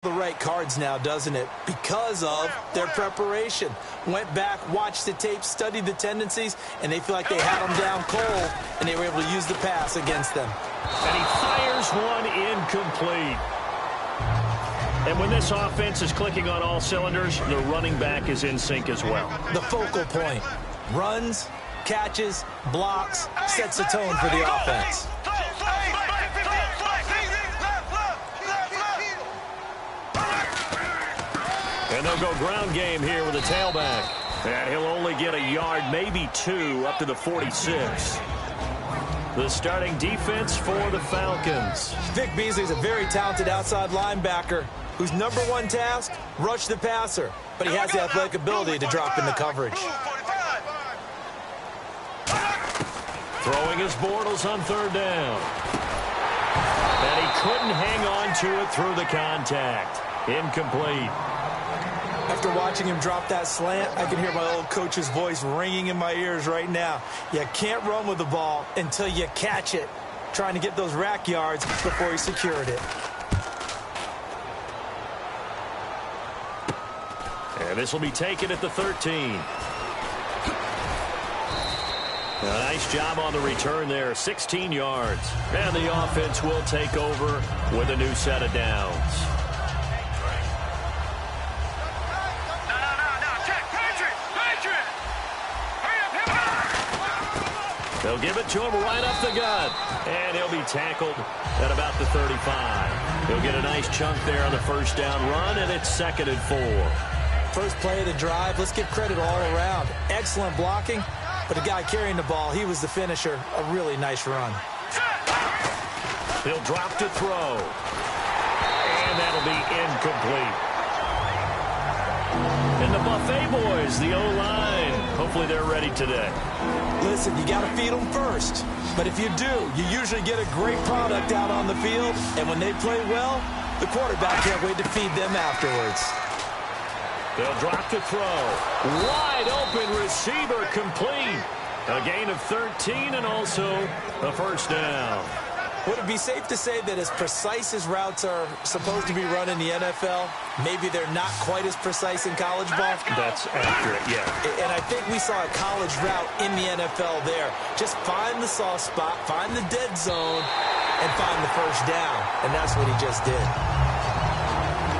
The right cards now, doesn't it? Because of their preparation. Went back, watched the tape, studied the tendencies, and they feel like they had them down cold, and they were able to use the pass against them. And he fires one incomplete. And when this offense is clicking on all cylinders, the running back is in sync as well. The focal point. Runs, catches, blocks, sets the tone for the offense. And they'll go ground game here with a tailback. And he'll only get a yard, maybe two, up to the 46. The starting defense for the Falcons. Vic Beasley's a very talented outside linebacker whose number one task, rush the passer. But he has the athletic ability to drop into coverage. Throwing his Bortles on third down. And he couldn't hang on to it through the contact. Incomplete. After watching him drop that slant, I can hear my old coach's voice ringing in my ears right now. You can't run with the ball until you catch it. Trying to get those rack yards before he secured it. And this will be taken at the 13. A nice job on the return there, 16 yards. And the offense will take over with a new set of downs. They'll give it to him right up the gut. And he'll be tackled at about the 35. He'll get a nice chunk there on the first down run, and it's 2nd and 4. First play of the drive, let's give credit all around. Excellent blocking, but the guy carrying the ball, he was the finisher. A really nice run. He'll drop to throw. And that'll be incomplete. And the Buffet boys, the O-line, hopefully they're ready today. Listen, you got to feed them first. But if you do, you usually get a great product out on the field. And when they play well, the quarterback can't wait to feed them afterwards. They'll drop to throw. Wide open receiver complete. A gain of 13 and also a first down. Would it be safe to say that as precise as routes are supposed to be run in the NFL, maybe they're not quite as precise in college ball? That's accurate, yeah. And I think we saw a college route in the NFL there. Just find the soft spot, find the dead zone, and find the first down. And that's what he just did.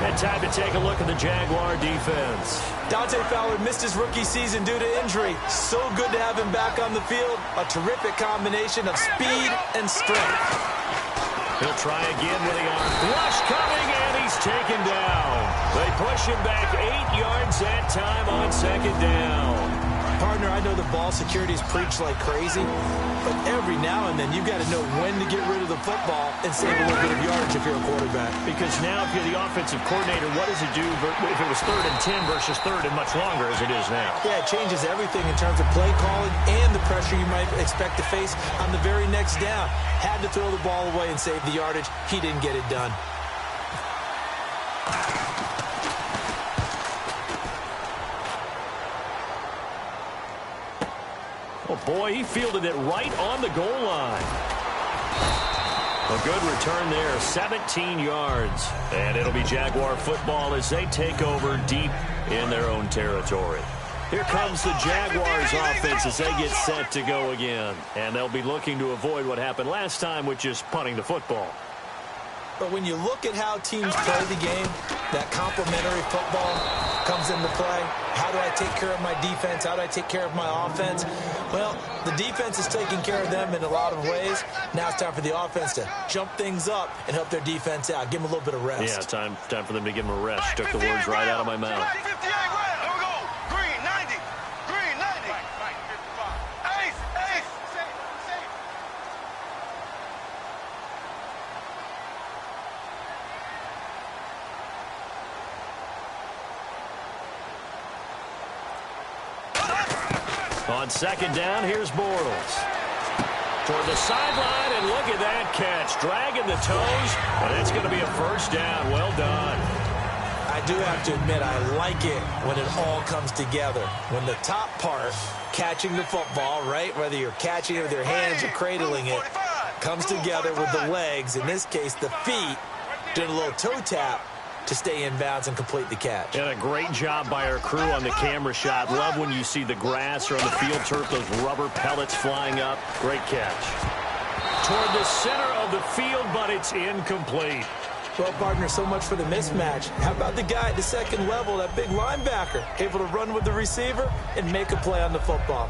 And time to take a look at the Jaguar defense. Dante Fowler missed his rookie season due to injury. So good to have him back on the field. A terrific combination of speed and strength. He'll try again with the arm rush coming, and he's taken down. They push him back 8 yards that time on 2nd down. Partner, I know the ball security is preached like crazy, but every now and then you've got to know when to get rid of the football and save a little bit of yardage if you're a quarterback. Because now if you're the offensive coordinator, what does it do if it was 3rd and 10 versus 3rd and much longer as it is now? Yeah, it changes everything in terms of play calling and the pressure you might expect to face on the very next down. Had to throw the ball away and save the yardage. He didn't get it done. Oh, boy, he fielded it right on the goal line. A good return there, 17 yards. And it'll be Jaguar football as they take over deep in their own territory. Here comes the Jaguars offense as they get set to go again. And they'll be looking to avoid what happened last time, which is punting the football. But when you look at how teams play the game, that complementary football comes into play. How do I take care of my defense? How do I take care of my offense? Well, the defense is taking care of them in a lot of ways. Now it's time for the offense to jump things up and help their defense out. Give them a little bit of rest. Yeah, time for them to give them a rest. Took the words right out of my mouth. On 2nd down, here's Bortles. Toward the sideline, and look at that catch. Dragging the toes, and it's going to be a first down. Well done. I do have to admit, I like it when it all comes together. When the top part, catching the football, right, whether you're catching it with your hands or cradling it, comes together with the legs, in this case the feet, doing a little toe tap, to stay in bounds and complete the catch. And a great job by our crew on the camera shot. Love when you see the grass or on the field turf, those rubber pellets flying up. Great catch. Toward the center of the field, but it's incomplete. Well, partner, so much for the mismatch. How about the guy at the second level, that big linebacker, able to run with the receiver and make a play on the football?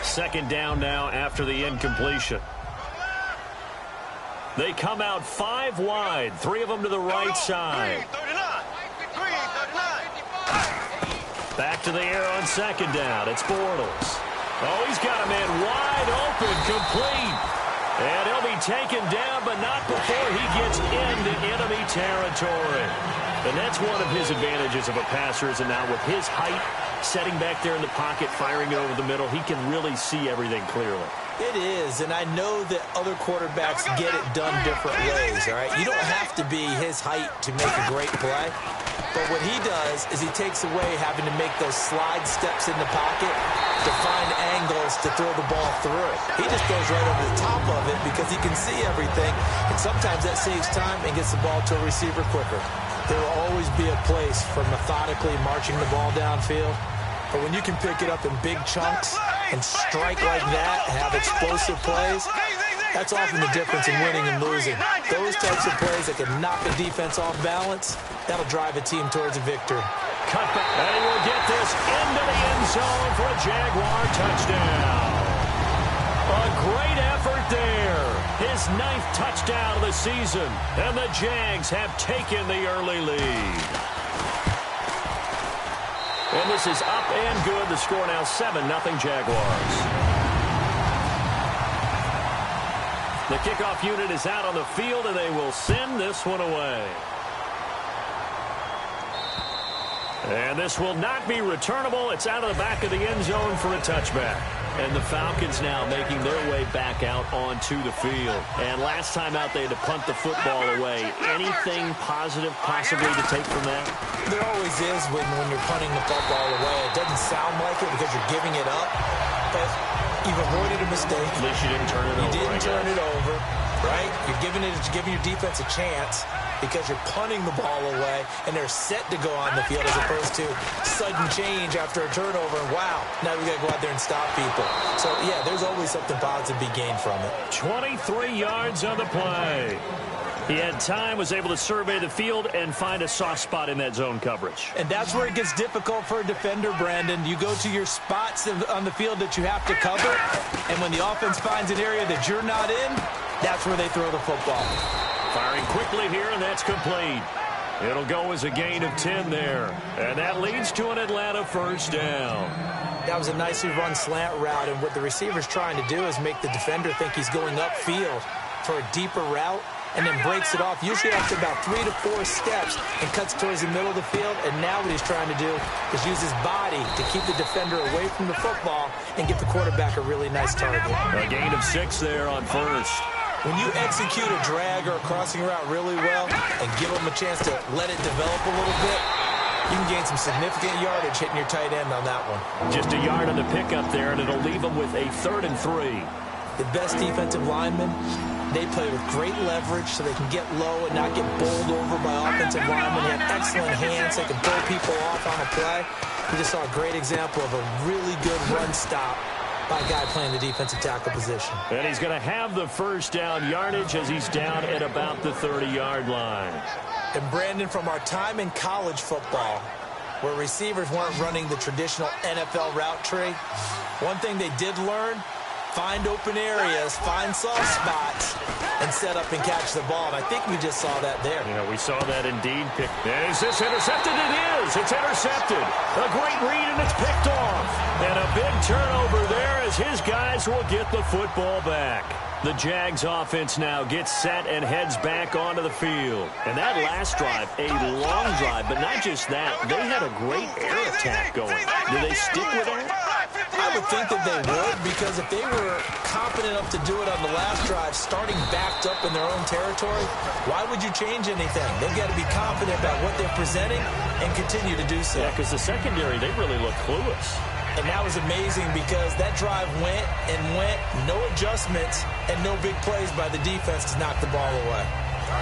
Second down now after the incompletion. They come out 5 wide, 3 of them to the right side. Back to the air on second down. It's Bortles. Oh, he's got a man wide open, complete. And he'll be taken down, but not before he gets into enemy territory. And that's one of his advantages of a passer, is now with his height, setting back there in the pocket, firing it over the middle, he can really see everything clearly. It is, and I know that other quarterbacks get it done different ways, all right? You don't have to be his height to make a great play, but what he does is he takes away having to make those slide steps in the pocket to find angles to throw the ball through. He just goes right over the top of it because he can see everything, and sometimes that saves time and gets the ball to a receiver quicker. There will always be a place for methodically marching the ball downfield, but when you can pick it up in big chunks and strike like that, have explosive plays, that's often the difference in winning and losing. Those types of plays that can knock a defense off balance, that'll drive a team towards a victory. Cut back, and he will get this into the end zone for a Jaguar touchdown. A great effort there. His 9th touchdown of the season, and the Jags have taken the early lead. And this is up and good. The score now 7-0 Jaguars. The kickoff unit is out on the field, and they will send this one away. And this will not be returnable. It's out of the back of the end zone for a touchback. And the Falcons now making their way back out onto the field. And last time out, they had to punt the football away. Anything positive possibly to take from that? There always is when you're punting the football away. It doesn't sound like it because you're giving it up, but you've avoided a mistake. At least you didn't turn it over. You didn't turn it over, right? You're giving your defense a chance because you're punting the ball away, and they're set to go on the field as opposed to sudden change after a turnover, and wow, now we got to go out there and stop people. So, yeah, there's always something positive to be gained from it. 23 yards on the play. He had time, was able to survey the field and find a soft spot in that zone coverage. And that's where it gets difficult for a defender, Brandon. You go to your spots on the field that you have to cover, and when the offense finds an area that you're not in, that's where they throw the football. Firing quickly here, and that's complete. It'll go as a gain of 10 there. And that leads to an Atlanta first down. That was a nicely run slant route, and what the receiver's trying to do is make the defender think he's going upfield for a deeper route, and then breaks it off, usually after about 3 to 4 steps, and cuts towards the middle of the field. And now what he's trying to do is use his body to keep the defender away from the football and give the quarterback a really nice target. A gain of 6 there on first. When you execute a drag or a crossing route really well and give them a chance to let it develop a little bit, you can gain some significant yardage hitting your tight end on that one. Just a yard on the pickup there, and it'll leave them with a 3rd and 3. The best defensive linemen, they play with great leverage so they can get low and not get bowled over by offensive linemen. They have excellent hands. They can throw people off on a play. We just saw a great example of a really good run stop by a guy playing the defensive tackle position. And he's going to have the first down yardage as he's down at about the 30-yard line. And Brandon, from our time in college football, where receivers weren't running the traditional NFL route tree, one thing they did learn: find open areas, find soft spots, and set up and catch the ball. And I think we just saw that there. Yeah, we saw that indeed. Is this intercepted? It is. It's intercepted. A great read, and it's picked off. And a big turnover there as his guys will get the football back. The Jags offense now gets set and heads back onto the field. And that last drive, a long drive, but not just that. They had a great air attack going. Do they stick with that? I would think that they would, because if they were confident enough to do it on the last drive, starting backed up in their own territory, why would you change anything? They've got to be confident about what they're presenting and continue to do so. Yeah, because the secondary, they really look clueless. And that was amazing because that drive went and went, no adjustments and no big plays by the defense to knock the ball away.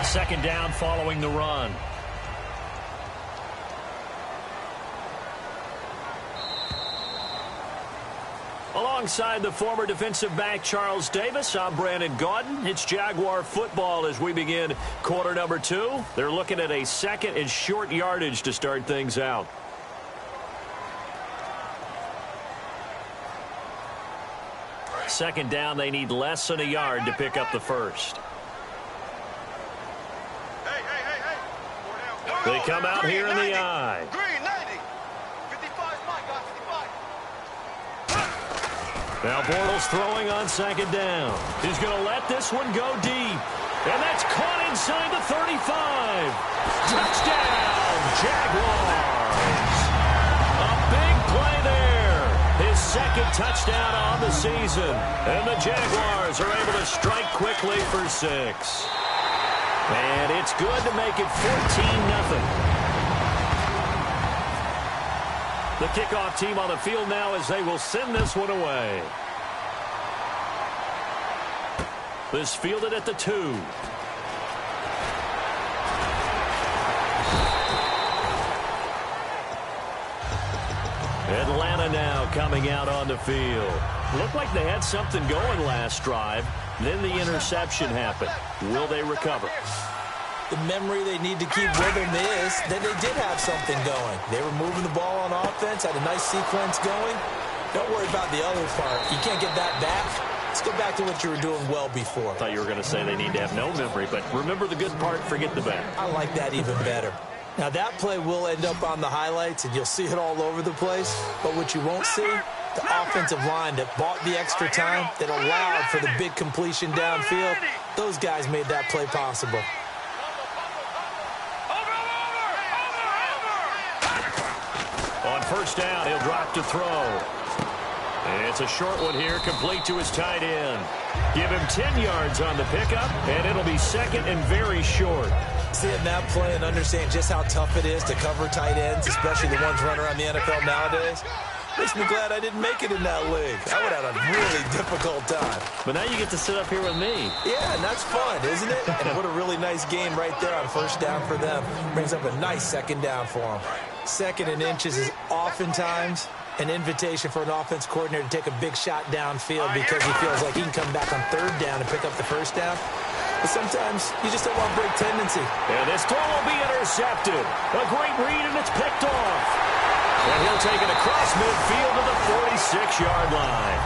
Second down following the run. Alongside the former defensive back Charles Davis, I'm Brandon Gaudin. It's Jaguar football as we begin quarter number 2. They're looking at a second and short yardage to start things out. Second down, they need less than a yard to pick up the first. They come out here in the I. Now Bortles throwing on second down. He's going to let this one go deep. And that's caught inside the 35. Touchdown, Jaguars. A big play there. His second touchdown on the season. And the Jaguars are able to strike quickly for 6. And it's good to make it 14-0. The kickoff team on the field now as they will send this one away. This fielded at the 2. Atlanta now coming out on the field. Looked like they had something going last drive. Then the interception happened. Will they recover? The memory they need to keep with them is that they did have something going. They were moving the ball on offense, had a nice sequence going. Don't worry about the other part. You can't get that back. Let's go back to what you were doing well before. I thought you were going to say they need to have no memory, but remember the good part, forget the bad. I like that even better. Now, that play will end up on the highlights, and you'll see it all over the place. But what you won't see, the offensive line that bought the extra time, that allowed for the big completion downfield, those guys made that play possible. On first down, he'll drop to throw. It's a short one here, complete to his tight end. Give him 10 yards on the pickup, and it'll be second and very short. Seeing that play and understand just how tough it is to cover tight ends, especially the ones running around the NFL nowadays, makes me glad I didn't make it in that league. I would have had a really difficult time. But now you get to sit up here with me. Yeah, and that's fun, isn't it? And what a really nice game right there on first down for them. Brings up a nice second down for them. Second and inches is oftentimes an invitation for an offense coordinator to take a big shot downfield because he feels like he can come back on third down and pick up the first down. But sometimes you just don't want break tendency. And this throw will be intercepted. A great read, and it's picked off. And he'll take it across midfield to the 46-yard line.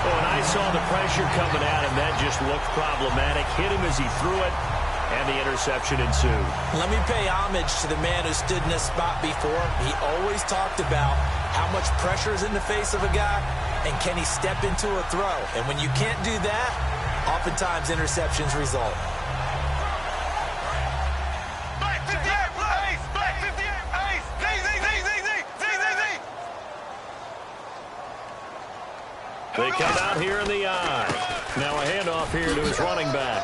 Oh, and I saw the pressure coming at him. That just looked problematic. Hit him as he threw it, and the interception ensued. Let me pay homage to the man who stood in this spot before. He always talked about how much pressure is in the face of a guy, and can he step into a throw. And when you can't do that, oftentimes interceptions result. They come out here in the I. Now a handoff here to his running back.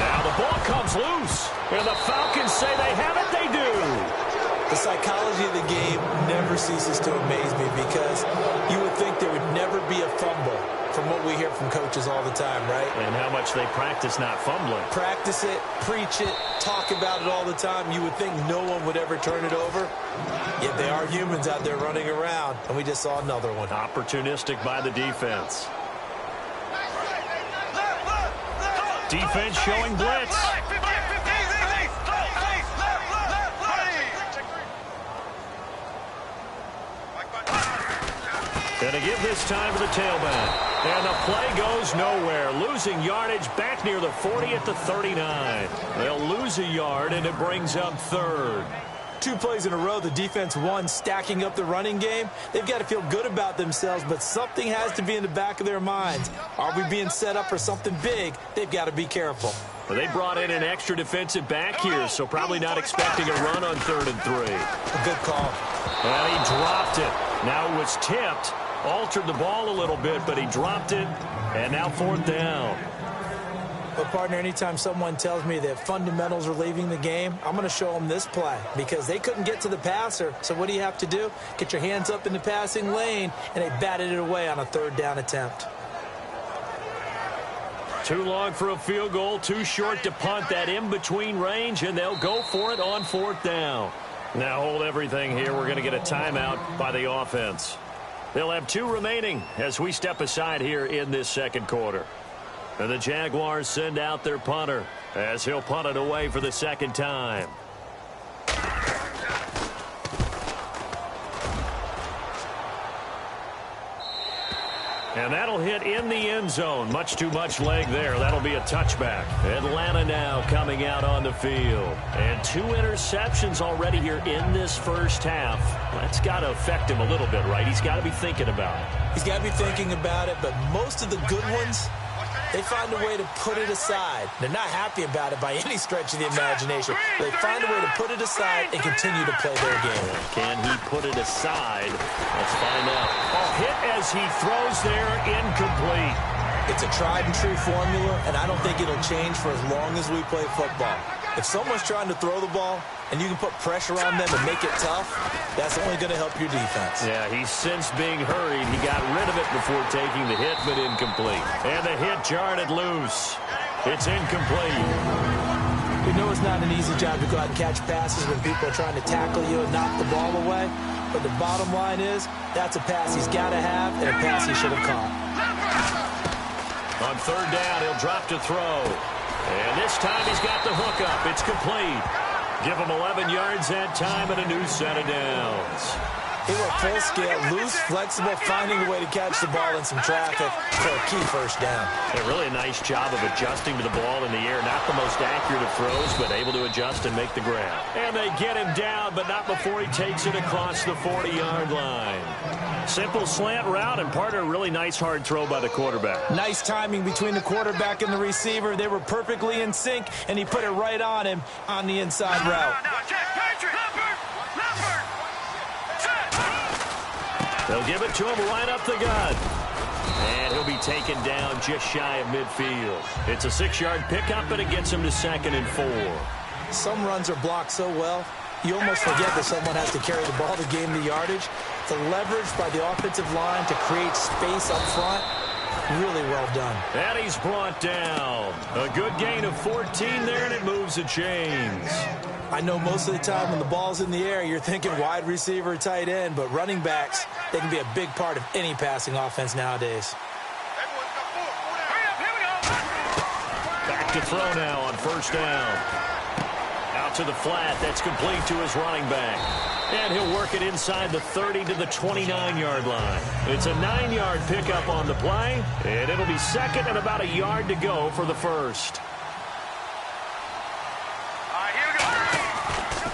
Now the ball comes loose. And the Falcons say they have it. They do. The psychology of the game never ceases to amaze me because you would think there would never be a fumble from what we hear from coaches all the time, right? And how much they practice not fumbling. Practice it, preach it, talk about it all the time. You would think no one would ever turn it over. Yet they are humans out there running around, and we just saw another one. Opportunistic by the defense. Defense showing blitz. And to give this time to the tailback. And the play goes nowhere. Losing yardage back near the 40 at the 39. They'll lose a yard, and it brings up third. 2 plays in a row, the defense won, stacking up the running game. They've got to feel good about themselves, but something has to be in the back of their minds. Are we being set up for something big? They've got to be careful. Well, they brought in an extra defensive back here, so probably not expecting a run on 3rd and 3. A good call. And he dropped it. Now it was tipped. Altered the ball a little bit, but he dropped it. And now 4th down. But, partner, anytime someone tells me that fundamentals are leaving the game, I'm going to show them this play because they couldn't get to the passer. So what do you have to do? Get your hands up in the passing lane, and they batted it away on a third down attempt. Too long for a field goal, too short to punt that in-between range, and they'll go for it on fourth down. Now hold everything here. We're going to get a timeout by the offense. They'll have 2 remaining as we step aside here in this second quarter. And the Jaguars send out their punter as he'll punt it away for the second time. And that'll hit in the end zone. Much too much leg there. That'll be a touchback. Atlanta now coming out on the field. And 2 interceptions already here in this first half. That's got to affect him a little bit, right? He's got to be thinking about it. He's got to be thinking about it, but most of the good ones, they find a way to put it aside. They're not happy about it by any stretch of the imagination. They find a way to put it aside and continue to play their game. Can he put it aside? Let's find out. Hit as he throws there, incomplete. It's a tried and true formula, and I don't think it'll change for as long as we play football. If someone's trying to throw the ball and you can put pressure on them and make it tough, that's only going to help your defense. Yeah, he's since being hurried. He got rid of it before taking the hit, but incomplete. And the hit jarred it loose. It's incomplete. We know it's not an easy job to go out and catch passes when people are trying to tackle you and knock the ball away. But the bottom line is, that's a pass he's got to have and a pass he should have caught. On third down, he'll drop to throw. And this time he's got the hook up. It's complete. Give him 11 yards that time and a new set of downs. They were full scale, loose, flexible, finding a way to catch the ball in some traffic for a key first down. And really a nice job of adjusting to the ball in the air. Not the most accurate of throws, but able to adjust and make the grab. And they get him down, but not before he takes it across the 40-yard line. Simple slant route, and part of a really nice hard throw by the quarterback. Nice timing between the quarterback and the receiver. They were perfectly in sync, and he put it right on him on the inside route. They'll give it to him right up the gut. And he'll be taken down just shy of midfield. It's a 6-yard pickup, and it gets him to 2nd and 4. Some runs are blocked so well, you almost forget that someone has to carry the ball to gain the yardage. The leverage by the offensive line to create space up front, really well done. And he's brought down. A good gain of 14 there, and it moves the chains. I know most of the time when the ball's in the air, you're thinking wide receiver, tight end, but running backs, they can be a big part of any passing offense nowadays. Back to throw now on first down. Out to the flat. That's complete to his running back. And he'll work it inside the 30 to the 29-yard line. It's a 9-yard pickup on the play, and it'll be 2nd and about a yard to go for the first.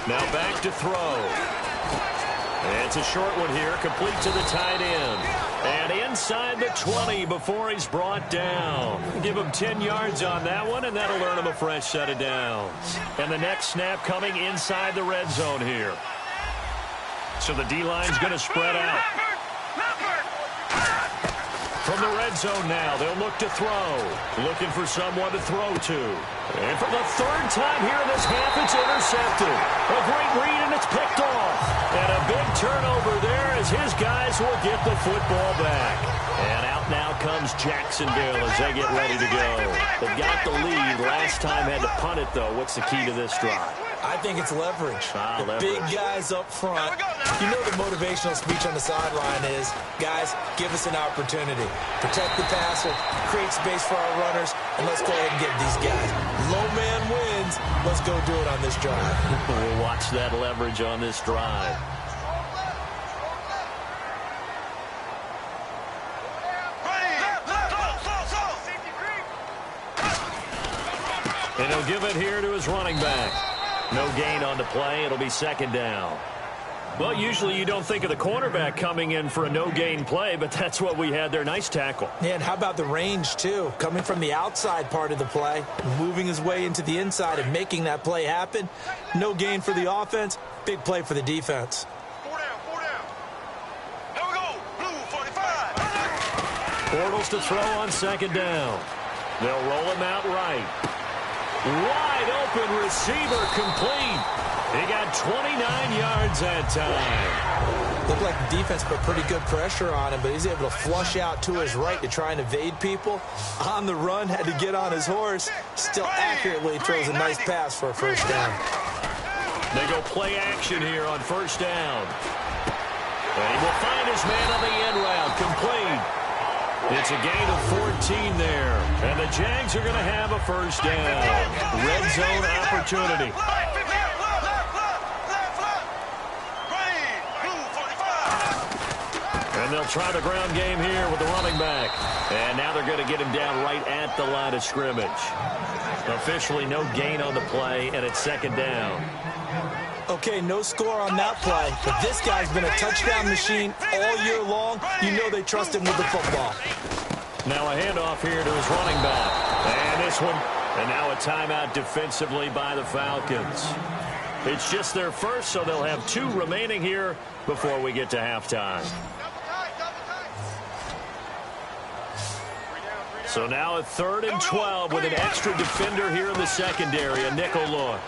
Now back to throw. It's a short one here, complete to the tight end. And inside the 20 before he's brought down. Give him 10 yards on that one, and that'll earn him a fresh set of downs. And the next snap coming inside the red zone here. So the D-line's going to spread out. From the red zone now, they'll look to throw. Looking for someone to throw to. And for the 3rd time here in this half, it's intercepted. A great read, and it's picked off. And a big turnover there as his guys will get the football back. And out now comes Jacksonville as they get ready to go. They've got the lead. Last time had to punt it, though. What's the key to this drive? I think it's leverage. Big guys up front. You know the motivational speech on the sideline is, guys, give us an opportunity. Protect the passer, create space for our runners, and let's go ahead and get these guys. Low man wins. Let's go do it on this drive. We'll watch that leverage on this drive. And he'll give it here to his running back. No gain on the play. It'll be 2nd down. Well, usually you don't think of the cornerback coming in for a no-gain play, but that's what we had there. Nice tackle. Yeah, and how about the range, too? Coming from the outside part of the play, moving his way into the inside and making that play happen. No gain for the offense, big play for the defense. 4 down. Here we go. Blue 45. Bortles to throw on 2nd down. They'll roll him out right. Wide open receiver complete. He got 29 yards that time. Looked like the defense put pretty good pressure on him, but he's able to flush out to his right to try and evade people. On the run, had to get on his horse. Still accurately throws a nice pass for a first down. They go play action here on first down. And he will find his man on the end route. Complete. It's a gain of 14 there. And the Jags are going to have a first down. Red zone opportunity. And they'll try the ground game here with the running back. And now they're going to get him down right at the line of scrimmage. Officially no gain on the play, and it's second down. Okay, no score on that play, but this guy's been a touchdown machine all year long. You know they trust him with the football. Now a handoff here to his running back. And this one, and now a timeout defensively by the Falcons. It's just their first, so they'll have 2 remaining here before we get to halftime. So now a 3rd and 12 with an extra defender here in the secondary, a nickel look.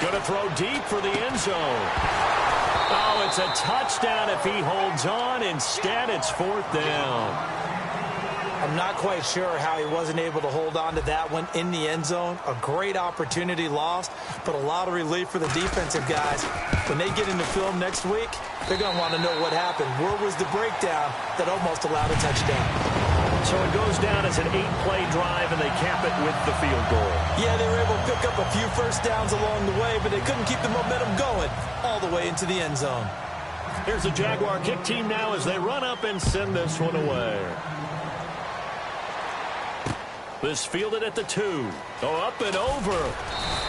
Going to throw deep for the end zone. Oh, it's a touchdown if he holds on. Instead, it's 4th down. I'm not quite sure how he wasn't able to hold on to that one in the end zone. A great opportunity lost, but a lot of relief for the defensive guys. When they get into film next week, they're going to want to know what happened. Where was the breakdown that almost allowed a touchdown? So it goes down as an 8-play drive, and they cap it with the field goal. Yeah, they were able to pick up a few first downs along the way, but they couldn't keep the momentum going all the way into the end zone. Here's the Jaguar kick team now as they run up and send this one away. This fielded at the 2. Oh, up and over.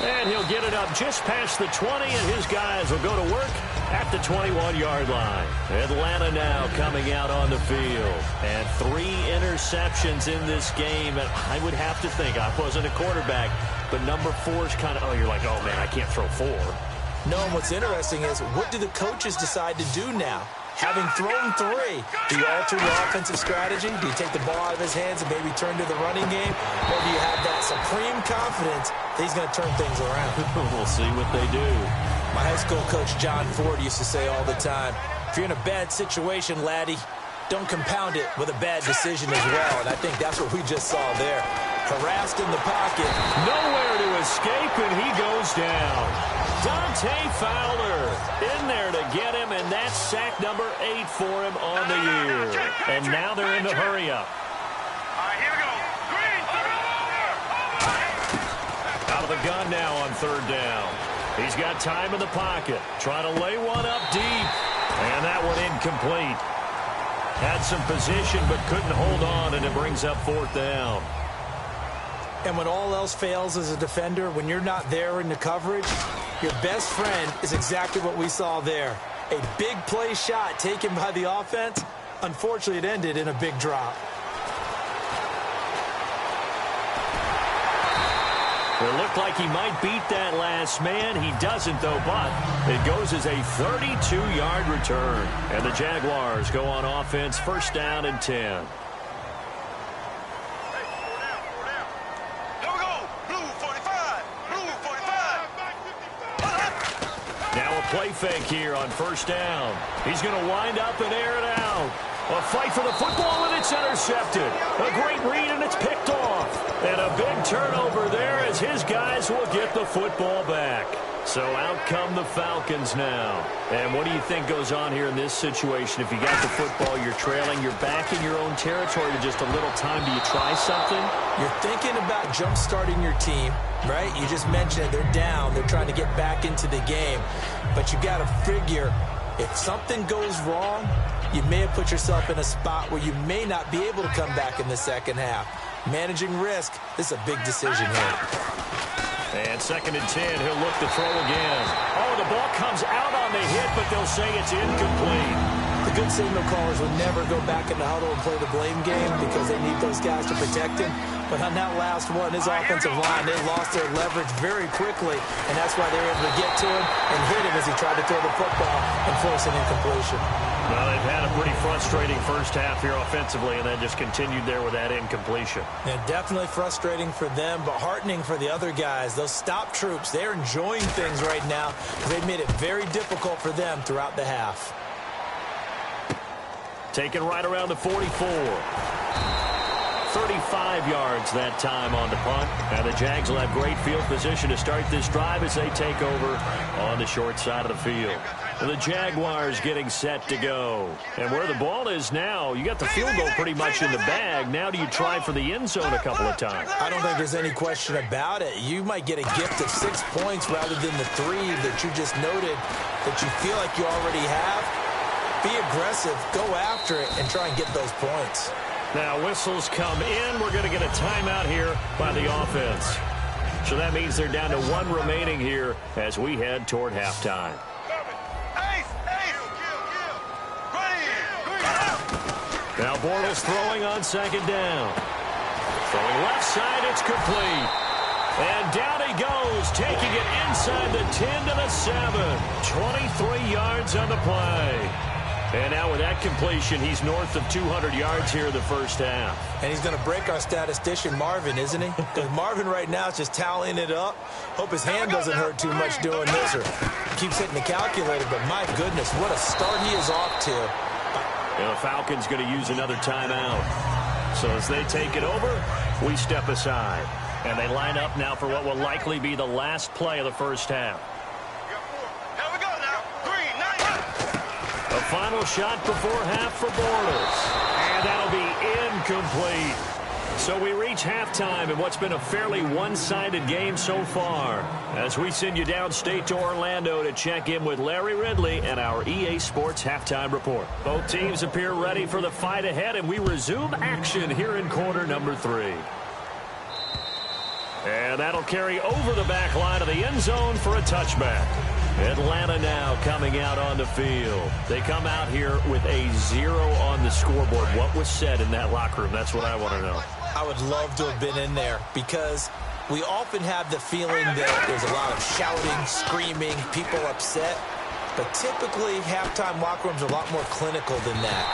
And he'll get it up just past the 20, and his guys will go to work at the 21-yard line. Atlanta now coming out on the field. And 3 interceptions in this game. And I would have to think, I wasn't a quarterback, but number 4 is kind of, oh, you're like, oh, man, I can't throw 4. No, and what's interesting is, what do the coaches decide to do now? Having thrown 3, do you alter your offensive strategy? Do you take the ball out of his hands and maybe turn to the running game? Or do you have that supreme confidence that he's going to turn things around? We'll see what they do. My high school coach, John Ford, used to say all the time, if you're in a bad situation, laddie, don't compound it with a bad decision as well. And I think that's what we just saw there. Harassed in the pocket. Nowhere to escape, and he goes down. Dante Fowler in there to get him, and that's sack number 8 for him on the year. And now they're in the hurry-up. All right, here we go. Green, Out of the gun now on 3rd down. He's got time in the pocket. Trying to lay one up deep. And that one incomplete. Had some position, but couldn't hold on, and it brings up 4th down. And when all else fails as a defender, when you're not there in the coverage, your best friend is exactly what we saw there. A big play shot taken by the offense. Unfortunately, it ended in a big drop. It looked like he might beat that last man. He doesn't, though, but it goes as a 32-yard return. And the Jaguars go on offense, 1st down and 10. Play fake here on 1st down. He's going to wind up and air it out. A fight for the football, and it's intercepted. A great read, and it's picked off. And a big turnover there as his guys will get the football back. So out come the Falcons now. And what do you think goes on here in this situation? If you got the football, you're trailing, you're back in your own territory with just a little time. Do you try something? You're thinking about jump-starting your team, right? You just mentioned it. They're down. They're trying to get back into the game. But you got to figure, if something goes wrong, you may have put yourself in a spot where you may not be able to come back in the second half. Managing risk, this is a big decision here. And 2nd and 10, he'll look to throw again. Oh, the ball comes out on the hit, but they'll say it's incomplete. The good signal callers will never go back in the huddle and play the blame game because they need those guys to protect him. But on that last one, his offensive line, they lost their leverage very quickly, and that's why they were able to get to him and hit him as he tried to throw the football and force an incompletion. Well, they've had a pretty frustrating first half here offensively, and then just continued there with that incompletion. Yeah, definitely frustrating for them, but heartening for the other guys. Those stop troops, they're enjoying things right now because they've made it very difficult for them throughout the half. Taken right around the 44. 35 yards that time on the punt. And the Jags will have great field position to start this drive as they take over on the short side of the field. And the Jaguars getting set to go. And where the ball is now, you got the field goal pretty much in the bag. Now do you try for the end zone a couple of times? I don't think there's any question about it. You might get a gift of 6 points rather than the 3 that you just noted that you feel like you already have. Be aggressive, go after it, and try and get those points. Now whistles come in. We're going to get a timeout here by the offense. So that means they're down to 1 remaining here as we head toward halftime. Now Bortles throwing on second down. Throwing left side, it's complete. And down he goes, taking it inside the 10 to the 7. 23 yards on the play. And now with that completion, he's north of 200 yards here in the first half. And he's going to break our statistician, Marvin, isn't he? Because Marvin right now is just tallying it up. Hope his hand doesn't hurt too much doing this or keeps hitting the calculator. But my goodness, what a start he is off to. And the Falcons going to use another timeout. So as they take it over, we step aside. And they line up now for what will likely be the last play of the first half. A final shot before half for Bortles. And that'll be incomplete. So we reach halftime in what's been a fairly one-sided game so far. As we send you downstate to Orlando to check in with Larry Ridley and our EA Sports Halftime Report. Both teams appear ready for the fight ahead, and we resume action here in quarter number 3. And that'll carry over the back line of the end zone for a touchback. Atlanta now coming out on the field. They come out here with a 0 on the scoreboard. What was said in that locker room? That's what I want to know. I would love to have been in there because we often have the feeling that there's a lot of shouting, screaming, people upset. But typically, halftime locker rooms are a lot more clinical than that.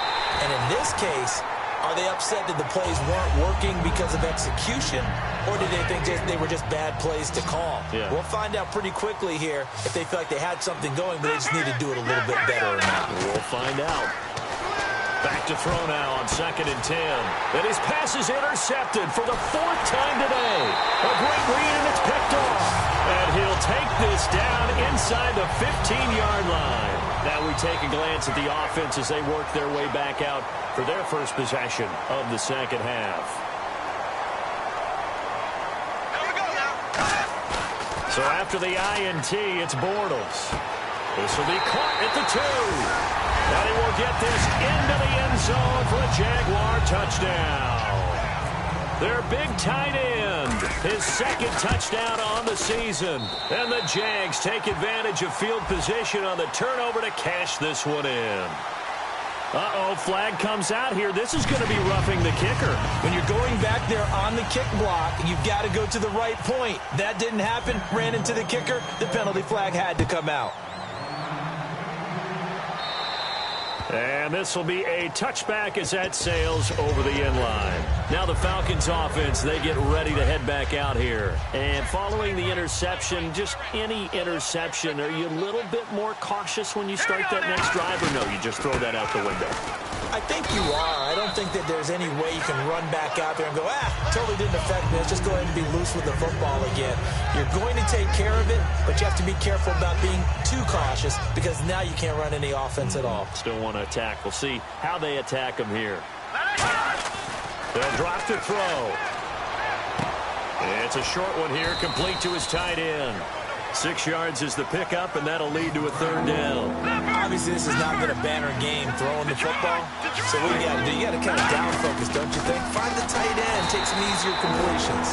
And in this case, are they upset that the plays weren't working because of execution, or did they think they were just bad plays to call? Yeah. We'll find out pretty quickly here if they feel like they had something going, but they just need to do it a little bit better or not. We'll find out. Back to throw now on 2nd and 10. And his pass is intercepted for the 4th time today. A great read, and it's picked off. And he'll take this down inside the 15-yard line. Now we take a glance at the offense as they work their way back out for their first possession of the second half. So after the INT, it's Bortles. This will be caught at the 2. And he will get this into the end zone for a Jaguar touchdown. Their big tight end, his 2nd touchdown on the season. And the Jags take advantage of field position on the turnover to cash this one in. Uh-oh, flag comes out here. This is going to be roughing the kicker. When you're going back there on the kick block, you've got to go to the right point. That didn't happen, ran into the kicker. The penalty flag had to come out. And this will be a touchback as that sails over the end line. Now the Falcons offense, they get ready to head back out here. And following the interception, just any interception, are you a little bit more cautious when you start that next drive, or no, you just throw that out the window? I think you are. I don't think that there's any way you can run back out there and go, totally didn't affect me. Let's just go ahead and be loose with the football again. You're going to take care of it, but you have to be careful about being too cautious because now you can't run any offense at all. Still want to attack. We'll see how they attack them here. They'll drop to throw. It's a short one here, complete to his tight end. 6 yards is the pickup, and that'll lead to a 3rd down. Obviously, this has not been a banner game throwing the football. So what you got to do? You got to kind of down focus, don't you think? Find the tight end, take some easier completions.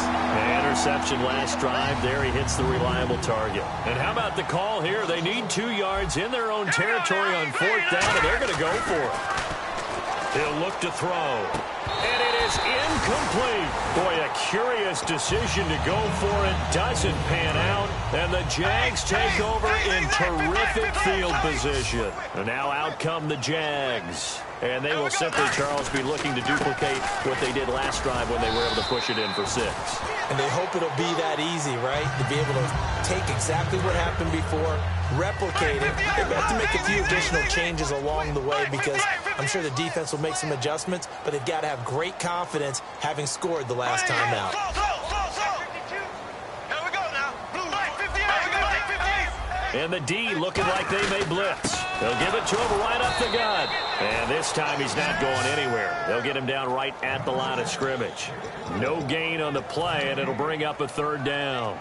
Interception last drive. There he hits the reliable target. And how about the call here? They need 2 yards in their own territory on 4th down, and they're going to go for it. He'll look to throw. And it is incomplete. Boy, a curious decision to go for it. Doesn't pan out. And the Jags take over in terrific field position. And now out come the Jags. And they will simply, Charles, be looking to duplicate what they did last drive when they were able to push it in for 6. And they hope it'll be that easy, right? To be able to take exactly what happened before, replicate it. They have to make a few additional changes along the way because I'm sure the defense will make some adjustments, but they've got to have great confidence having scored the last time out. And the D looking like they may blitz. They'll give it to him right up the gut. And this time he's not going anywhere. They'll get him down right at the line of scrimmage. No gain on the play, and it'll bring up a 3rd down.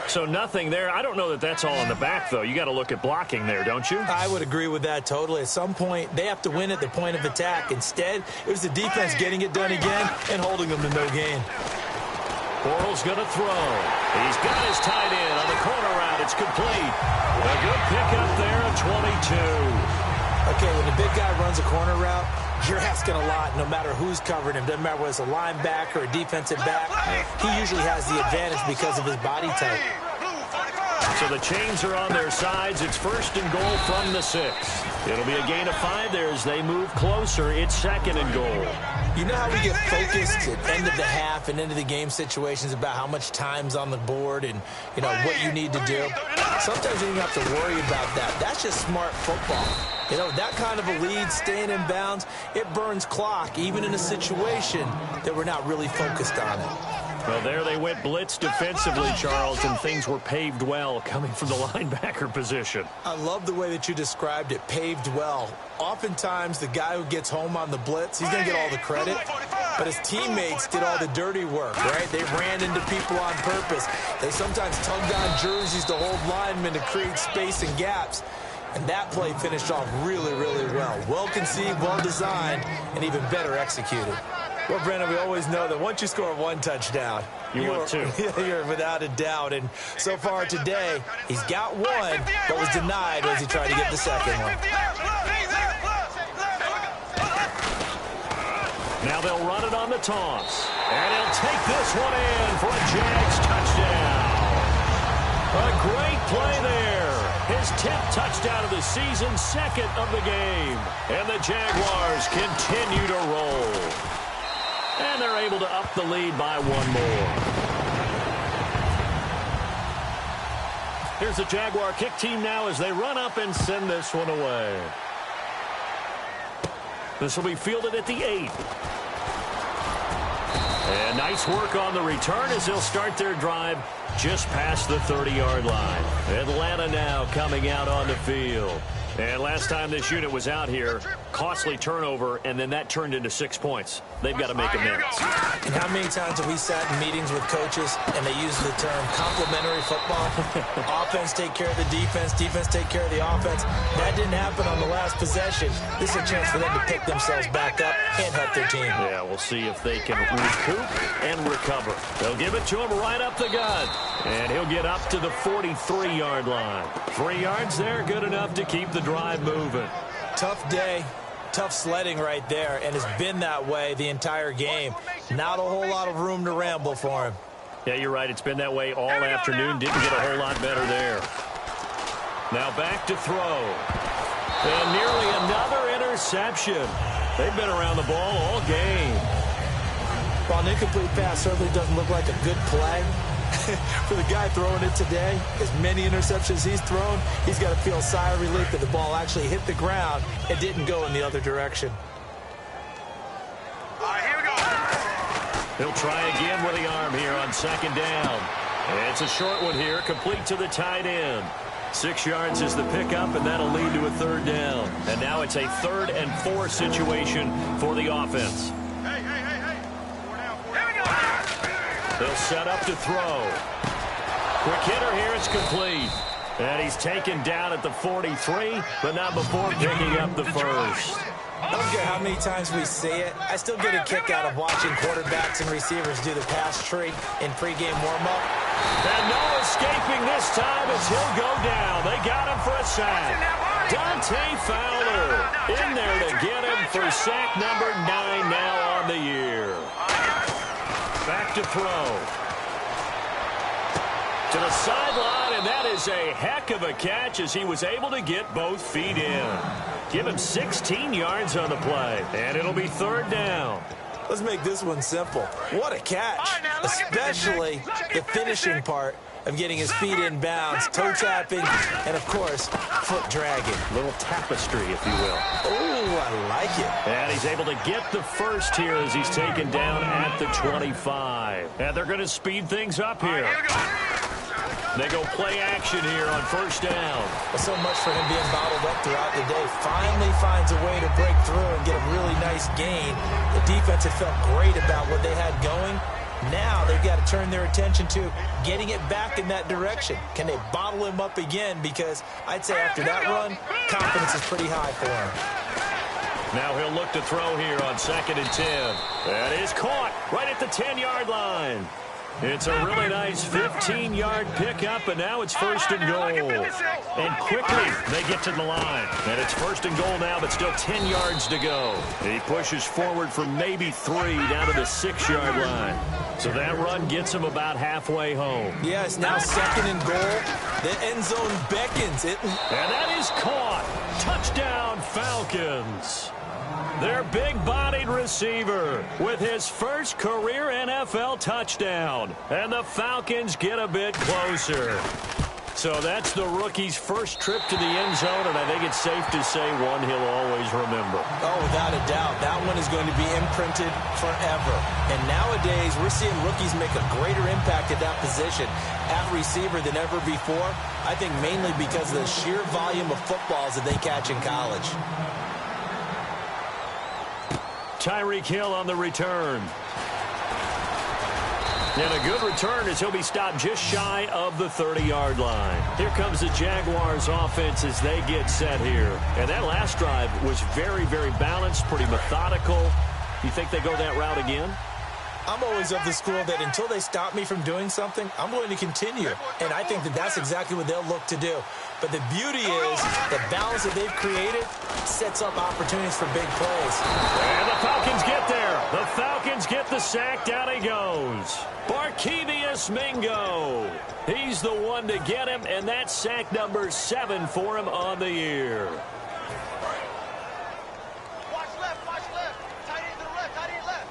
So nothing there. I don't know that that's all in the back, though. You got to look at blocking there, don't you? I would agree with that totally. At some point, they have to win at the point of attack. Instead, it was the defense getting it done again and holding them to no gain. Bortles going to throw. He's got his tight end on the corner route. It's complete. A good pickup there at 22. Okay, when the big guy runs a corner route, you're asking a lot no matter who's covering him. Doesn't matter whether it's a linebacker or a defensive back. He usually has the advantage because of his body type. So the chains are on their sides. It's 1st and goal from the 6. It'll be a gain of 5 there as they move closer. It's 2nd and goal. You know how we get focused at end of the half and end of the game situations about how much time's on the board and, you know, what you need to do? Sometimes you don't have to worry about that. That's just smart football. You know, that kind of a lead, staying in bounds, it burns clock, even in a situation that we're not really focused on it. Well, there they went blitz defensively, Charles, and things were paved well coming from the linebacker position. I love the way that you described it, paved well. Oftentimes, the guy who gets home on the blitz, he's going to get all the credit, but his teammates did all the dirty work, right? They ran into people on purpose. They sometimes tugged on jerseys to hold linemen to create space and gaps. And that play finished off really, really well. Well conceived, well designed, and even better executed. Well, Brandon, we always know that once you score 1 touchdown, want 2. You're without a doubt. And so far today, he's got 1, but was denied as he tried to get the 2nd one. Now they'll run it on the toss. And he'll take this one in for a Jags touchdown. A great play there. His 10th touchdown of the season, 2nd of the game. And the Jaguars continue to roll. And they're able to up the lead by 1 more. Here's the Jaguar kick team now as they run up and send this one away. This will be fielded at the 8. And nice work on the return as they'll start their drive just past the 30-yard line. Atlanta now coming out on the field. And last time this unit was out here, costly turnover, and then that turned into 6 points. They've got to make amends. And how many times have we sat in meetings with coaches and they use the term complementary football? Offense take care of the defense, defense take care of the offense. That didn't happen on the last possession. This is a chance for them to pick themselves back up and help their team. Yeah, we'll see if they can recoup and recover. They'll give it to him right up the gut. And he'll get up to the 43-yard line. 3 yards there, good enough to keep the drive moving. Tough day, tough sledding right there, and it's been that way the entire game. Not a whole lot of room to ramble for him. Yeah, you're right. It's been that way all afternoon. Didn't get a whole lot better there. Now back to throw. And nearly another interception. They've been around the ball all game. While an incomplete pass certainly doesn't look like a good play, for the guy throwing it today, as many interceptions he's thrown, he's got to feel a sigh of relief that the ball actually hit the ground and didn't go in the other direction. All right, here we go. He'll try again with the arm here on 2nd down. And it's a short one here, complete to the tight end. 6 yards is the pickup, and that'll lead to a 3rd down. And now it's a 3rd and 4 situation for the offense. Hey. 4 down. Here we go. They'll set up to throw. Quick hitter here, it's complete. And he's taken down at the 43, but not before picking up the first. I don't care how many times we see it. I still get a kick out of watching quarterbacks and receivers do the pass tree in pregame warm-up. And no escaping this time as he'll go down. They got him for a sack. Dante Fowler in there to get him for sack number 9 now on the year. Back to throw. To the sideline, and that is a heck of a catch as he was able to get both feet in. Give him 16 yards on the play, and it'll be third down. Let's make this one simple. What a catch, especially the finishing part of getting his feet in bounds, toe tapping, and, of course, foot dragging. Little tapestry, if you will. Oh, I like it. And he's able to get the first here as he's taken down at the 25. And they're going to speed things up here. They go play action here on first down. Well, so much for him being bottled up throughout the day. Finally finds a way to break through and get a really nice gain. The defense had felt great about what they had going. Now they've got to turn their attention to getting it back in that direction. Can they bottle him up again? Because I'd say after that run, confidence is pretty high for him. Now he'll look to throw here on 2nd and 10. That is caught right at the 10-yard line. It's a really nice 15-yard pickup, and now it's first and goal. And quickly they get to the line. And it's first and goal now, but still 10 yards to go. He pushes forward for maybe 3 down to the 6-yard line. So that run gets him about halfway home. Yeah, it's now 2nd and goal. The end zone beckons it. And that is caught. Touchdown, Falcons. Their big-bodied receiver with his first career NFL touchdown. And the Falcons get a bit closer. So that's the rookie's first trip to the end zone, and I think it's safe to say one he'll always remember. Oh, without a doubt. That one is going to be imprinted forever. And nowadays, we're seeing rookies make a greater impact at that position at receiver than ever before. I think mainly because of the sheer volume of footballs that they catch in college. Tyreek Hill on the return. And a good return as he'll be stopped just shy of the 30-yard line. Here comes the Jaguars offense as they get set here. And that last drive was very, very balanced, pretty methodical. You think they go that route again? I'm always of the school that until they stop me from doing something, I'm going to continue. And I think that that's exactly what they'll look to do. But the beauty is the balance that they've created sets up opportunities for big plays. And the Falcons get there. The Falcons get the sack. Down he goes. Barkevious Mingo. He's the one to get him, and that's sack number 7 for him on the year. Watch left, watch left. Tight end to the left, tight end left.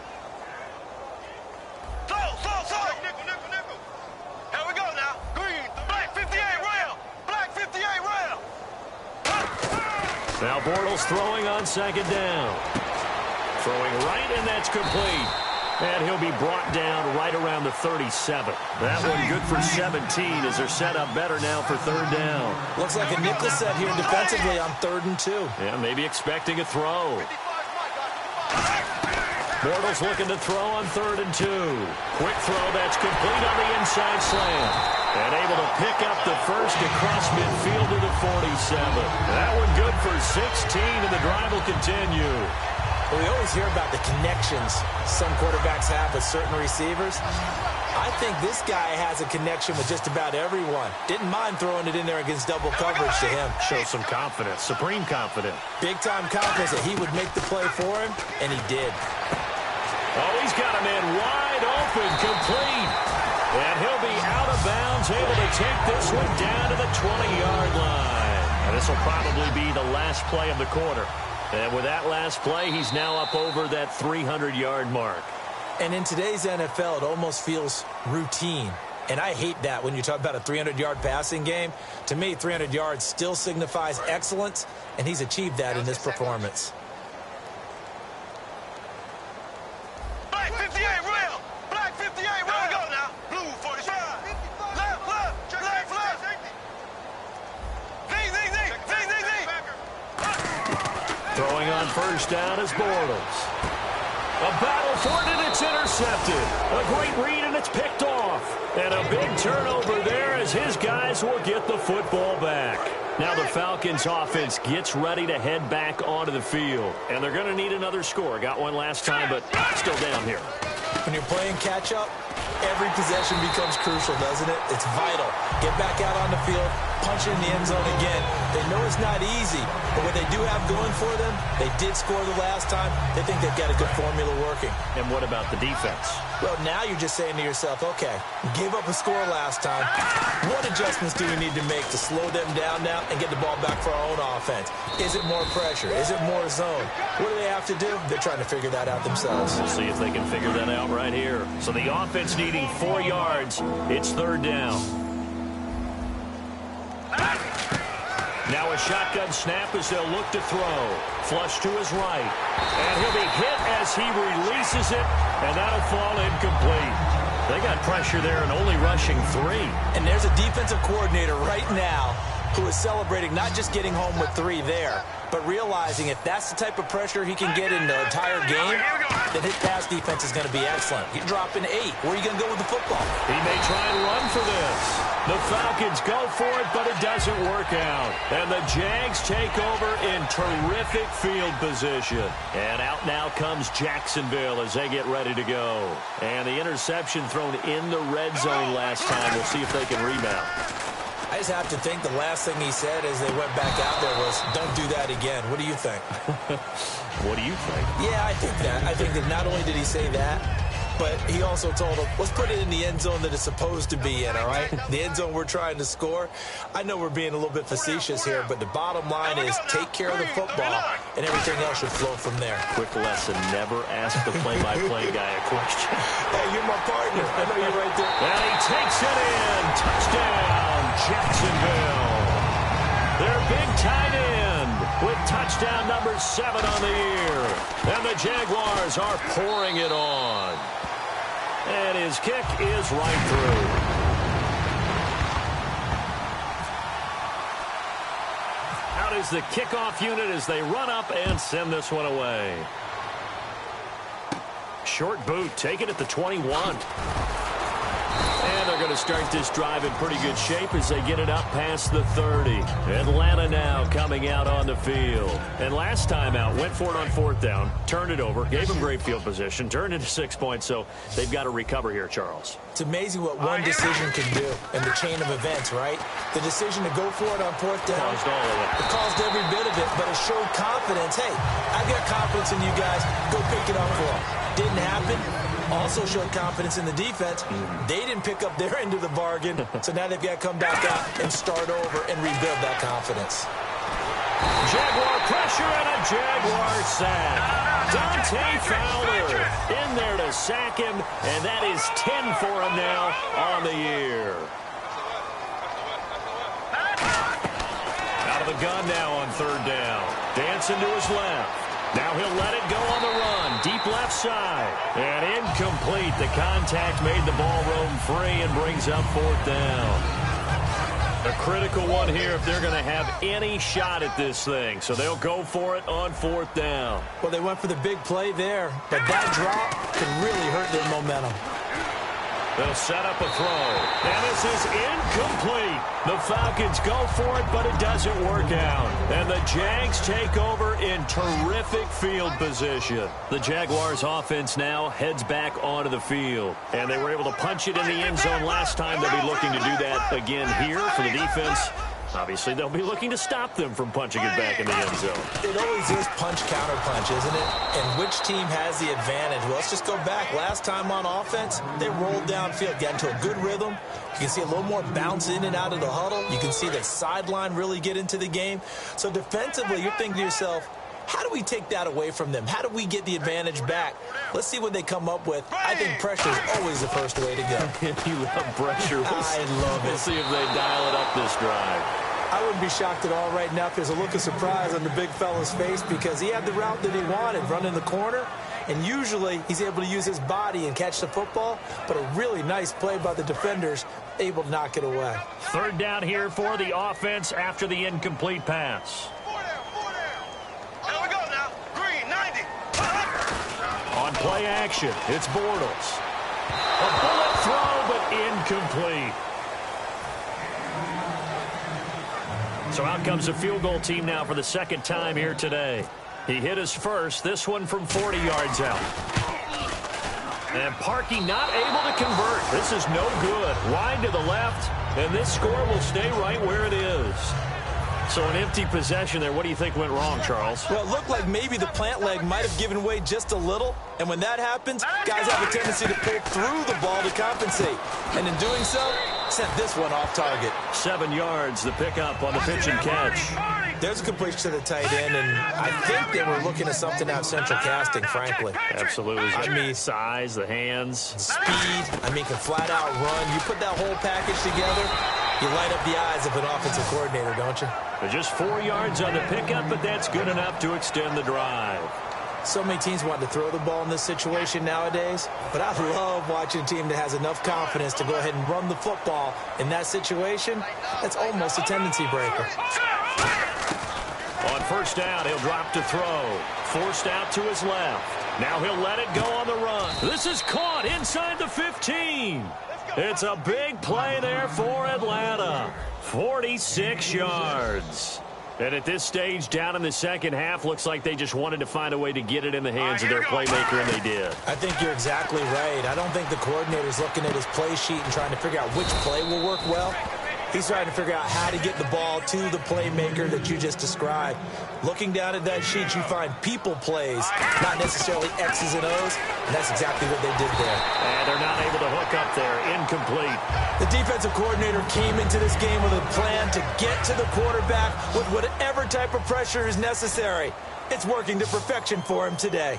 Slow. Nickel. Here we go now. Green, black 58 rail. Black 58 rail. Now Bortles throwing on 2nd down. Throwing right, and that's complete. And he'll be brought down right around the 37. That one good for 17 as they're set up better now for 3rd down. Looks like a nickel set here defensively on 3rd and 2. Yeah, maybe expecting a throw. Bortles looking to throw on 3rd and 2. Quick throw, that's complete on the inside slant. And able to pick up the first across midfield to the 47. That one good for 16, and the drive will continue. Well, we always hear about the connections some quarterbacks have with certain receivers. I think this guy has a connection with just about everyone. Didn't mind throwing it in there against double coverage to him. Shows some confidence, supreme confidence. Big-time confidence that he would make the play for him, and he did. Oh, he's got a man wide open, complete. And he'll be out of bounds, able to take this one down to the 20-yard line. And this will probably be the last play of the quarter. And with that last play, he's now up over that 300-yard mark. And in today's NFL, it almost feels routine. And I hate that when you talk about a 300-yard passing game. To me, 300 yards still signifies excellence, and he's achieved that in this performance. Black 58 rail. Black 58 rail. Here we go now. Blue 45. Left. Z. Throwing on first down is Bortles. A battle for it, and it's intercepted. A great read, and it's picked off. And a big turnover there as his guys will get the football back. Now the Falcons offense gets ready to head back onto the field. And they're going to need another score. Got one last time, but still down here. When you're playing catch-up, Every possession becomes crucial, doesn't it? It's vital. Get back out on the field, punch it in the end zone again. They know it's not easy, but what they do have going for them, they did score the last time. They think they've got a good formula working. And what about the defense? Well, now you're just saying to yourself, okay, gave up a score last time. What adjustments do we need to make to slow them down now and get the ball back for our own offense? Is it more pressure? Is it more zone? What do they have to do? They're trying to figure that out themselves. We'll see if they can figure that out right here. So the offense needing 4 yards. It's third down. Now a shotgun snap as they'll look to throw. Flush to his right. And he'll be hit as he releases it, and that'll fall incomplete. They got pressure there and only rushing 3. And there's a defensive coordinator right now who is celebrating not just getting home with 3 there, but realizing if that's the type of pressure he can get in the entire game, then his pass defense is going to be excellent. You're dropping 8. Where are you going to go with the football? He may try and run for this. The Falcons go for it, but it doesn't work out. And the Jags take over in terrific field position. And out now comes Jacksonville as they get ready to go. And the interception thrown in the red zone last time. We'll see if they can rebound. I just have to think the last thing he said as they went back out there was, don't do that again. What do you think? What do you think? Yeah, I think that. I think that not only did he say that, but he also told them, let's put it in the end zone that it's supposed to be in, all right? The end zone we're trying to score. I know we're being a little bit facetious here, but the bottom line is take care of the football, and everything else should flow from there. Quick lesson, never ask the play-by-play guy a question. Hey, you're my partner. I know you're right there. And he takes it in. Touchdown, Jacksonville. Their big tight end with touchdown number 7 on the year. And the Jaguars are pouring it on. And his kick is right through. Out is the kickoff unit as they run up and send this one away. Short boot, taken at the 21. And they're going to start this drive in pretty good shape as they get it up past the 30. Atlanta now coming out on the field. And last time out, went for it on 4th down, turned it over, gave them great field position, turned into 6 points, so they've got to recover here, Charles. It's amazing what one decision can do in the chain of events, right? The decision to go for it on 4th down. Caused all of it. It caused every bit of it, but it showed confidence. Hey, I've got confidence in you guys. Go pick it up for them. Didn't happen. Also showed confidence in the defense. They didn't pick up their end of the bargain, so now they've got to come back out and start over and rebuild that confidence. Jaguar pressure and a Jaguar sack. Dante Fowler in there to sack him, and that is 10 for him now on the year. Out of the gun now on 3rd down. Dancing to his left. Now he'll let it go on the run. Deep left side. And incomplete. The contact made the ball roam free and brings up 4th down. A critical one here if they're going to have any shot at this thing. So they'll go for it on 4th down. Well, they went for the big play there, but that drop can really hurt their momentum. They'll set up a throw. And this is incomplete. The Falcons go for it, but it doesn't work out. And the Jags take over in terrific field position. The Jaguars offense now heads back onto the field. And they were able to punch it in the end zone last time. They'll be looking to do that again here for the defense. Obviously, they'll be looking to stop them from punching it back in the end zone. It always is punch-counter-punch, isn't it? And which team has the advantage? Well, let's just go back. Last time on offense, they rolled downfield, got into a good rhythm. You can see a little more bounce in and out of the huddle. You can see the sideline really get into the game. So defensively, you're thinking to yourself, how do we take that away from them? How do we get the advantage back? Let's see what they come up with. I think pressure is always the first way to go. You love pressure. I love it. We'll see if they dial it up this drive. I wouldn't be shocked at all right now if there's a look of surprise on the big fella's face because he had the route that he wanted, running the corner, and usually he's able to use his body and catch the football, but a really nice play by the defenders, able to knock it away. 3rd down here for the offense after the incomplete pass. Here we go now. Green, 90. On play action, it's Bortles. A bullet throw, but incomplete. So out comes the field goal team now for the 2nd time here today. He hit his first, this one from 40 yards out. And Parkey not able to convert. This is no good. Wide to the left, and this score will stay right where it is. So an empty possession there. What do you think went wrong, Charles? Well, it looked like maybe the plant leg might have given way just a little. And when that happens, guys have a tendency to pull through the ball to compensate. And in doing so, sent this one off target. 7 yards, the pickup on the pitch and catch. There's a completion to the tight end, and I think they were looking at something out central casting, frankly. Absolutely. I mean, size, the hands. Speed, can flat out run. You put that whole package together, you light up the eyes of an offensive coordinator, don't you? Just 4 yards on the pickup, but that's good enough to extend the drive. So many teams want to throw the ball in this situation nowadays, but I love watching a team that has enough confidence to go ahead and run the football in that situation. That's almost a tendency breaker. On first down, he'll drop to throw. Forced out to his left. Now he'll let it go on the run. This is caught inside the 15. It's a big play there for Atlanta. 46 yards. And at this stage, down in the second half, looks like they just wanted to find a way to get it in the hands of their playmaker, and they did. I think you're exactly right. I don't think the coordinator's looking at his play sheet and trying to figure out which play will work well. He's trying to figure out how to get the ball to the playmaker that you just described. Looking down at that sheet, you find people plays, not necessarily X's and O's, and that's exactly what they did there. And they're not able to hook up there. Incomplete. The defensive coordinator came into this game with a plan to get to the quarterback with whatever type of pressure is necessary. It's working to perfection for him today.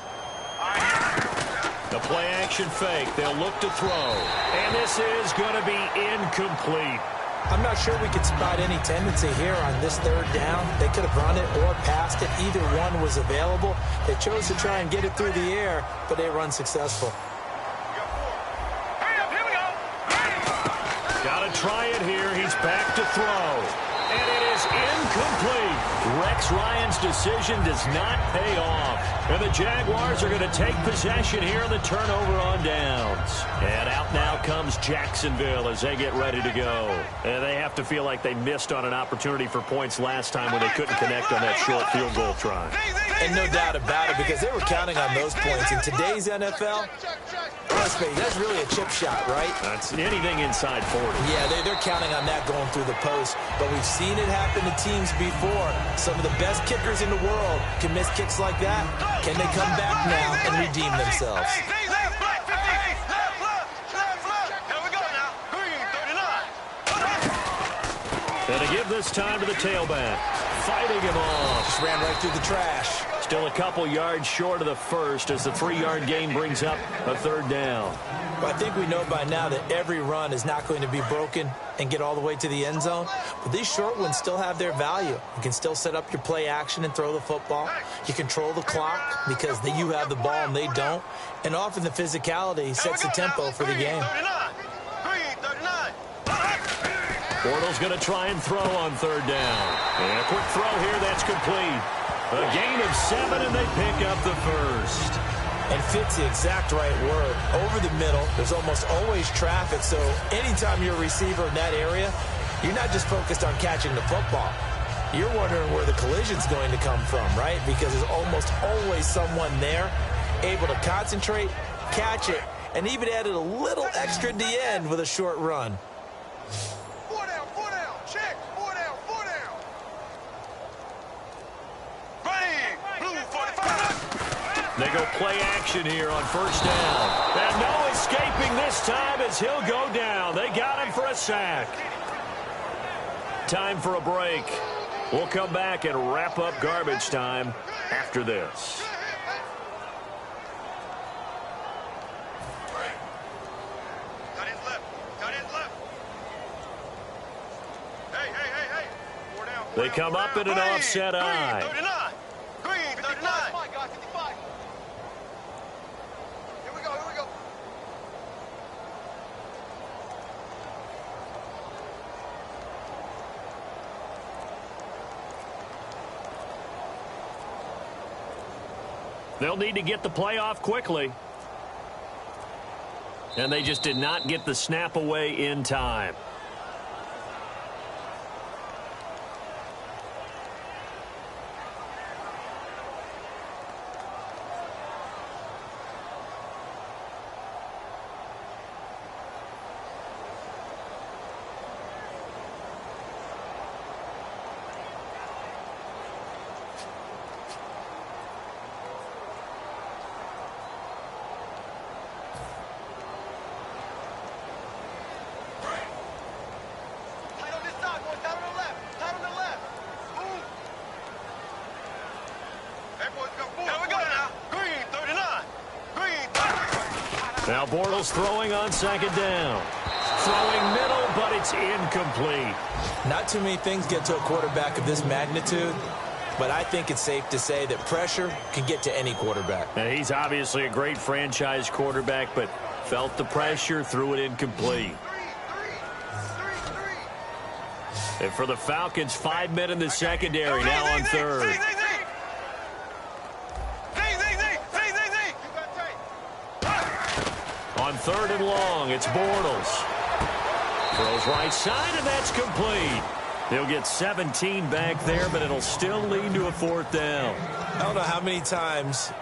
The play-action fake. They'll look to throw. And this is going to be incomplete. I'm not sure we could spot any tendency here on this third down. They could have run it or passed it. Either one was available. They chose to try and get it through the air, but they were unsuccessful. Got to try it here. He's back to throw. And it is incomplete. Rex Ryan's decision does not pay off. And the Jaguars are going to take possession here in the turnover on downs. And out now comes Jacksonville as they get ready to go. And they have to feel like they missed on an opportunity for points last time when they couldn't connect on that short field goal try. And no doubt about it, because they were counting on those points. In today's NFL, that's really a chip shot, right? That's anything inside 40. Yeah, they're counting on that going through the post. But we've seen it happen to teams before. Some of the best kickers in the world can miss kicks like that. Can they come back now and redeem themselves? And to give this time to the tailback. Fighting him off. Just ran right through the trash. Still a couple yards short of the first as the 3-yard gain brings up a third down. Well, I think we know by now that every run is not going to be broken and get all the way to the end zone. But these short ones still have their value. You can still set up your play action and throw the football. You control the clock because you have the ball and they don't. And often the physicality sets the tempo for the game. Bortles going to try and throw on third down. And a quick throw here, that's complete. A gain of 7, and they pick up the first. And fit's the exact right word. Over the middle, there's almost always traffic, so anytime you're a receiver in that area, you're not just focused on catching the football. You're wondering where the collision's going to come from, right? Because there's almost always someone there able to concentrate, catch it, and even added a little extra at the end with a short run. They go play action here on first down. And no escaping this time as he'll go down. They got him for a sack. Time for a break. We'll come back and wrap up garbage time after this. They come up in an offset eye. They'll need to get the play off quickly. And they just did not get the snap away in time. Now Bortles throwing on second down. Throwing middle, but it's incomplete. Not too many things get to a quarterback of this magnitude, but I think it's safe to say that pressure can get to any quarterback. And he's obviously a great franchise quarterback, but felt the pressure, threw it incomplete. And for the Falcons, 5 men in the secondary, now on third. On third and long, it's Bortles. Throws right side, and that's complete. He'll get 17 back there, but it'll still lead to a fourth down. I don't know how many times,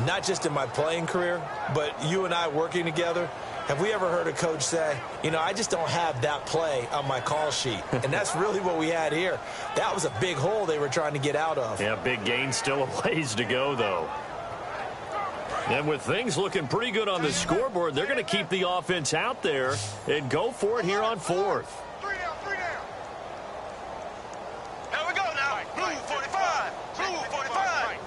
not just in my playing career, but you and I working together, have we ever heard a coach say, you know, I just don't have that play on my call sheet. And that's really what we had here. That was a big hole they were trying to get out of. Yeah, big gain, still a ways to go, though. And with things looking pretty good on the scoreboard, they're going to keep the offense out there and go for it here on fourth. 3 down, 3 down. Here we go now. Blue 45. Blue 45.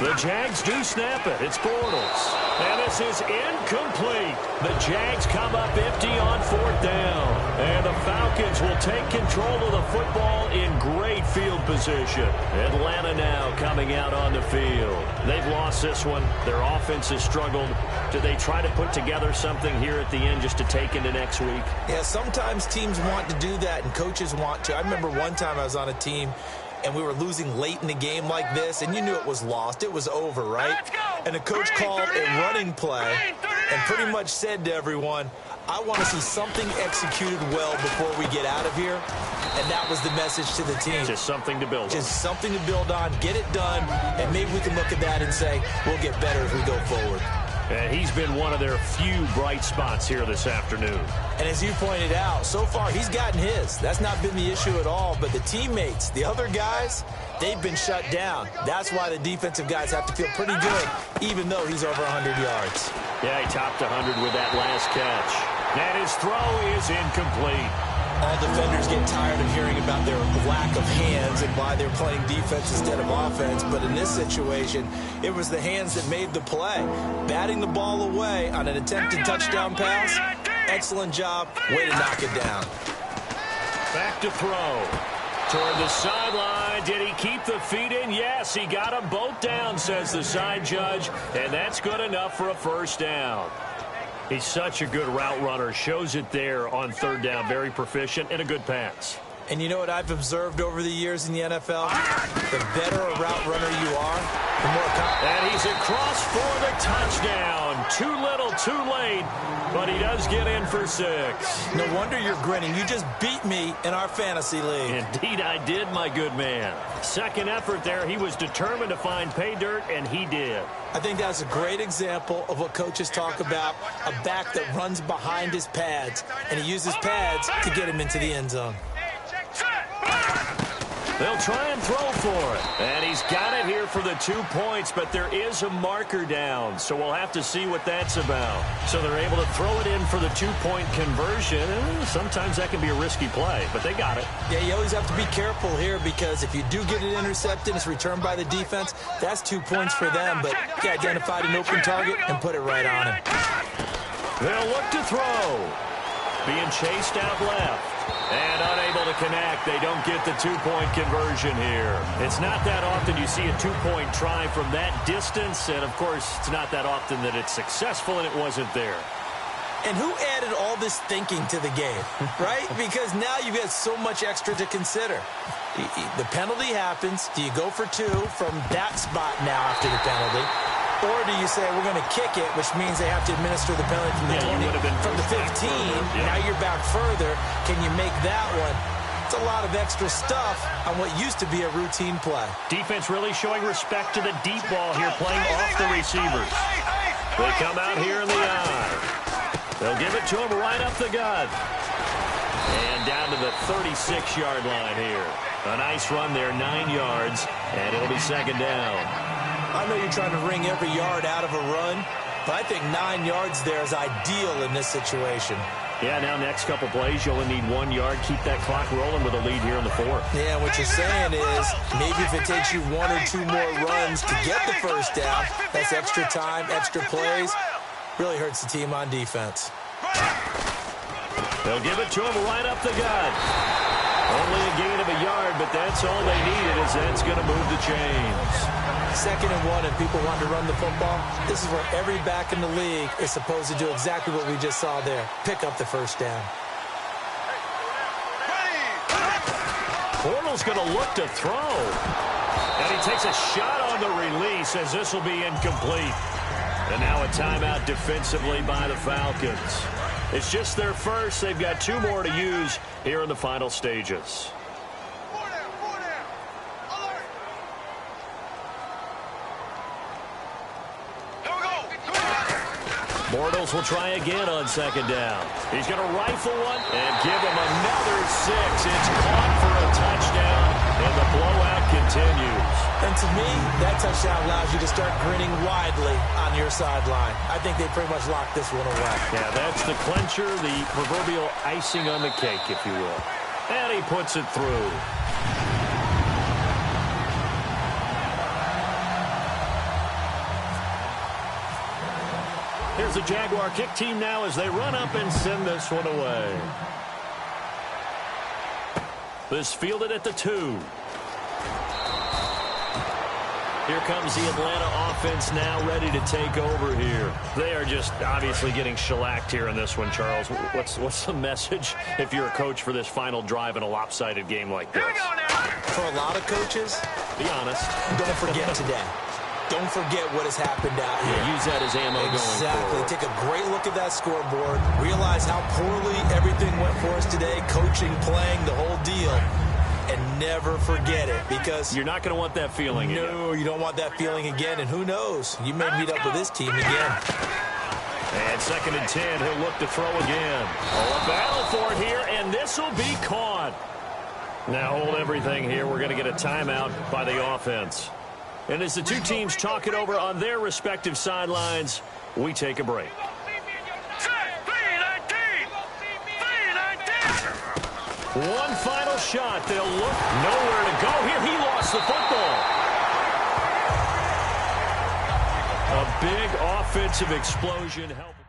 The Jags do snap it. It's Bortles. And this is incomplete. The Jags come up empty on fourth down. And the Falcons will take control of the football in great field position. Atlanta now coming out on the field. They've lost this one. Their offense has struggled. Do they try to put together something here at the end just to take into next week? Yeah, sometimes teams want to do that and coaches want to. I remember one time I was on a team and we were losing late in the game like this, and you knew it was lost. It was over, right? And the coach called a running play and pretty much said to everyone, I want to see something executed well before we get out of here. And that was the message to the team. Just something to build on. Just something to build on, get it done, and maybe we can look at that and say, we'll get better as we go forward. And he's been one of their few bright spots here this afternoon. And as you pointed out, so far he's gotten his. That's not been the issue at all. But the teammates, the other guys, they've been shut down. That's why the defensive guys have to feel pretty good, even though he's over 100 yards. Yeah, he topped 100 with that last catch. And his throw is incomplete. All defenders get tired of hearing about their lack of hands and why they're playing defense instead of offense. But in this situation, it was the hands that made the play. Batting the ball away on an attempted touchdown pass, excellent job. Way to knock it down. Back to throw. Toward the sideline. Did he keep the feet in? Yes, he got them both down, says the side judge. And that's good enough for a first down. He's such a good route runner. Shows it there on third down. Very proficient and a good pass. And you know what I've observed over the years in the NFL? The better a route runner you are, the more confident. And he's across for the touchdown. Too little, too late, but he does get in for 6. No wonder you're grinning. You just beat me in our fantasy league. Indeed I did, my good man. Second effort there. He was determined to find pay dirt, and he did. I think that's a great example of what coaches talk about, a back that runs behind his pads, and he uses pads to get him into the end zone. They'll try and throw for it. And he's got it here for the 2 points, but there is a marker down, so we'll have to see what that's about. So they're able to throw it in for the 2-point conversion. Sometimes that can be a risky play, but they got it. Yeah, you always have to be careful here because if you do get it intercepted, it's returned by the defense, that's 2 points for them, but he identified an open target and put it right on him. They'll look to throw. Being chased out left. And unable to connect. They don't get the 2-point conversion here. It's not that often you see a 2-point try from that distance. And, of course, it's not that often that it's successful, and it wasn't there. And who added all this thinking to the game, right? Because now you've got so much extra to consider. The penalty happens. Do you go for 2 from that spot now after the penalty? Or do you say, we're going to kick it, which means they have to administer the penalty from the 20, from the 15. Now you're back further. Can you make that one? It's a lot of extra stuff on what used to be a routine play. Defense really showing respect to the deep ball here, playing off the receivers. They come out here in the eye. They'll give it to him right up the gut. And down to the 36-yard line here. A nice run there, 9 yards, and it'll be second down. I know you're trying to wring every yard out of a run, but I think 9 yards there is ideal in this situation. Yeah, now next couple plays, you only need 1 yard. Keep that clock rolling with a lead here in the 4th. Yeah, what you're saying is maybe if it takes you 1 or 2 more runs to get the first down, that's extra time, extra plays. Really hurts the team on defense. They'll give it to him right up the gut. Only a gain of a yard, but that's all they needed, as that's going to move the chains. 2nd and 1, and people want to run the football. This is where every back in the league is supposed to do exactly what we just saw there. Pick up the first down. Portal's going to look to throw. And he takes a shot on the release, as this will be incomplete. And now a timeout defensively by the Falcons. It's just their first. They've got 2 more to use here in the final stages. Bortles will try again on 2nd down. He's going to rifle one and give him another 6. It's caught for a touchdown, and the blowout continues. And to me, that touchdown allows you to start grinning widely on your sideline. I think they pretty much locked this one away. Yeah, that's the clincher, the proverbial icing on the cake, if you will. And he puts it through. Here's the Jaguar kick team now as they run up and send this one away. This fielded at the 2. Here comes the Atlanta offense now ready to take over here. They are just obviously getting shellacked here in this one, Charles. What's the message if you're a coach for this final drive in a lopsided game like this? For a lot of coaches, be honest. Don't forget today. Don't forget what has happened out here. Yeah, use that as ammo going forward. Exactly. Take a great look at that scoreboard. Realize how poorly everything went for us today. Coaching, playing, the whole deal. And never forget it, because you're not going to want that feeling again. No, you don't want that feeling again. And who knows? You may meet up with this team again. And 2nd and 10. He'll look to throw again. Oh, a battle for it here, and this will be caught. Now hold everything here. We're going to get a timeout by the offense. And as the 2 teams talk it over on their respective sidelines, we take a break. One final shot. They'll look nowhere to go here. He lost the football. A big offensive explosion helped.